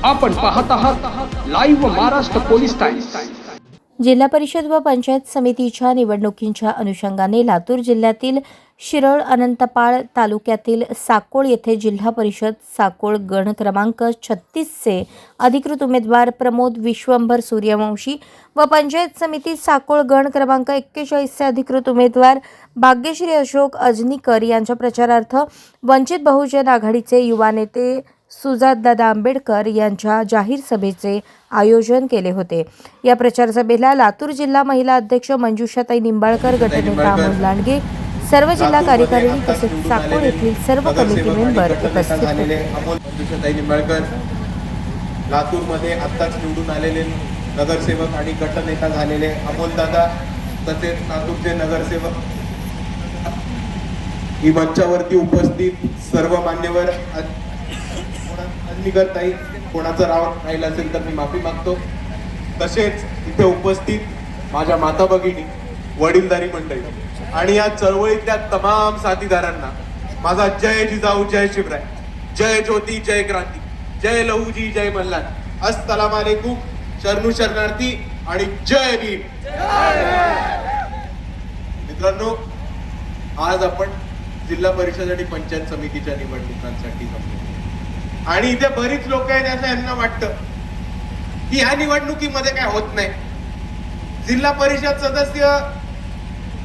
आपण पाहत आहात लाईव्ह महाराष्ट्र पोलीस टाइम्स। जिल्हा परिषद व पंचायत समितीच्या निवडणुकींच्या अनुषंगाने लातूर जिल्ह्यातील शिरळ अनंतपाळ तालुक्यातील साकोळ येथे जिल्हा परिषद साकोळ गण क्रमांक 36 चे अधिकृत उमेदवार प्रमोद विश्वंभर सूर्यवंशी व पंचायत समिती साकोळ गण क्रमांक 41 चे अधिकृत उमेदवार भाग्यश्री अशोक अजनीकर यांच्या प्रचारार्थ वंचित बहुजन आघाडीचे युवा नेते सुजातदादा आंबेडकर यांच्या जाहीर सभेचे आयोजन केले होते। या प्रचार सभेला लातूर जिल्हा महिला अध्यक्ष मंजुषाताई निंबाळकर, गटनेता अमोल लांडगे, सर्व जिल्हा कार्यकारिणी तसेच साकोळ येथील सर्व कमिटी मेंबर उपस्थित होते। मंजुषाताई निंबाळकर लातूर मध्ये आत्ताच निवडून आलेले नगरसेवक आणि गटनेता झालेले अमोलदादा, तसेच लातूरचे नगरसेवक, ही मंचावरती उपस्थित सर्व मान्यवर, ताई कोणाचं नाव राहिलं असेल तर मी माफी मागतो। तसेच इथे उपस्थित माझ्या माता भगिनी, वडीलधारी मंडळी आणि या चळवळीतल्या तमाम साथीदारांना माझा जय जिजाऊ, जय शिवराय, जय ज्योती, जय क्रांती, जय लहूजी, जय मल्हार, अस्सलाम वालेकुम, शरणू शरणार्थी आणि जय भीम। मित्रांनो, आज आपण जिल्हा परिषद आणि पंचायत समितीच्या निवडणुकांसाठी जमलो आणि इथे बरीच लोक आहेत असं यांना वाटतं की ह्या निवडणुकीमध्ये काय होत नाही। जिल्हा परिषद सदस्य,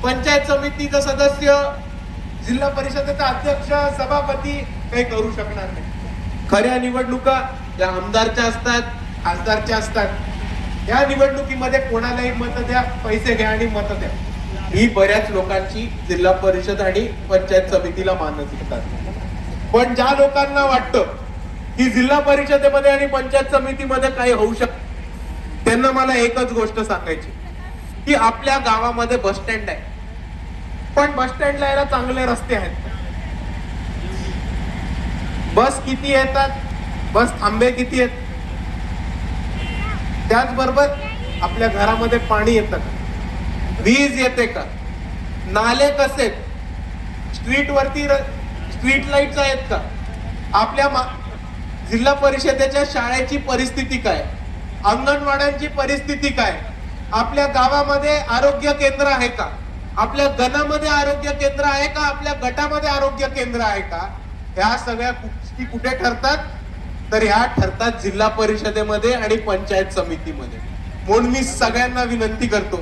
पंचायत समितीचा सदस्य, जिल्हा परिषदेचा अध्यक्ष, सभापती काही करू शकणार नाही। खऱ्या निवडणुका या आमदारच्या असतात, खासदारच्या असतात। या निवडणुकीमध्ये कोणालाही मत द्या, पैसे घ्या आणि मत द्या, ही बऱ्याच लोकांची जिल्हा परिषद आणि पंचायत समितीला मानसिकतात। पण ज्या लोकांना वाटतं की जिल्हा परिषदेमध्ये आणि पंचायत समितीमध्ये काही होऊ शकत, त्यांना मला एकच गोष्ट सांगायची की आपल्या गावामध्ये बस स्टँड आहे, पण बस स्टँडला यायला चांगले रस्ते आहेत। बस किती येतात, बस थांबे किती आहेत, त्याचबरोबर आपल्या घरामध्ये पाणी येतं का, वीज येते का, नाले कसे, स्ट्रीट वरती स्ट्रीट लाईट्स आहेत का, आपल्या जिल्हा परिषदेच्या शाळेची परिस्थिती काय, अंगणवाड्यांची परिस्थिती काय, आपल्या गावामध्ये आरोग्य केंद्र आहे का, आपल्या गणामध्ये आरोग्य केंद्र आहे का, आपल्या गटामध्ये आरोग्य केंद्र आहे का, ह्या सगळ्या गोष्टी कुठे ठरतात तर ह्या ठरतात जिल्हा परिषदेमध्ये आणि पंचायत समितीमध्ये। म्हणून मी सगळ्यांना विनंती करतो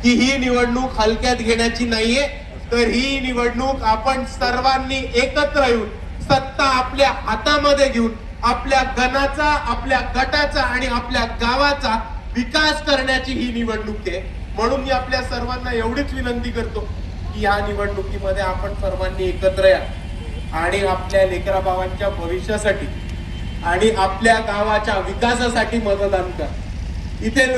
की ही निवडणूक हलक्यात घेण्याची नाहीये, तर ही निवडणूक आपण सर्वांनी एकत्र येऊन सत्ता आपल्या हातामध्ये घेऊन आपल्या गणाचा, आपल्या गटाचा आणि आपल्या गावाचा विकास करण्याची ही निवडणूक आहे। म्हणून मी आपल्या सर्वांना एवढीच विनंती करतो की या निवडणुकीमध्ये आपण सर्वांनी एकत्र या आणि आपल्या लेकरा बाळांच्या भविष्यासाठी आणि आपल्या गावाच्या विकासासाठी मतदान करा। इथे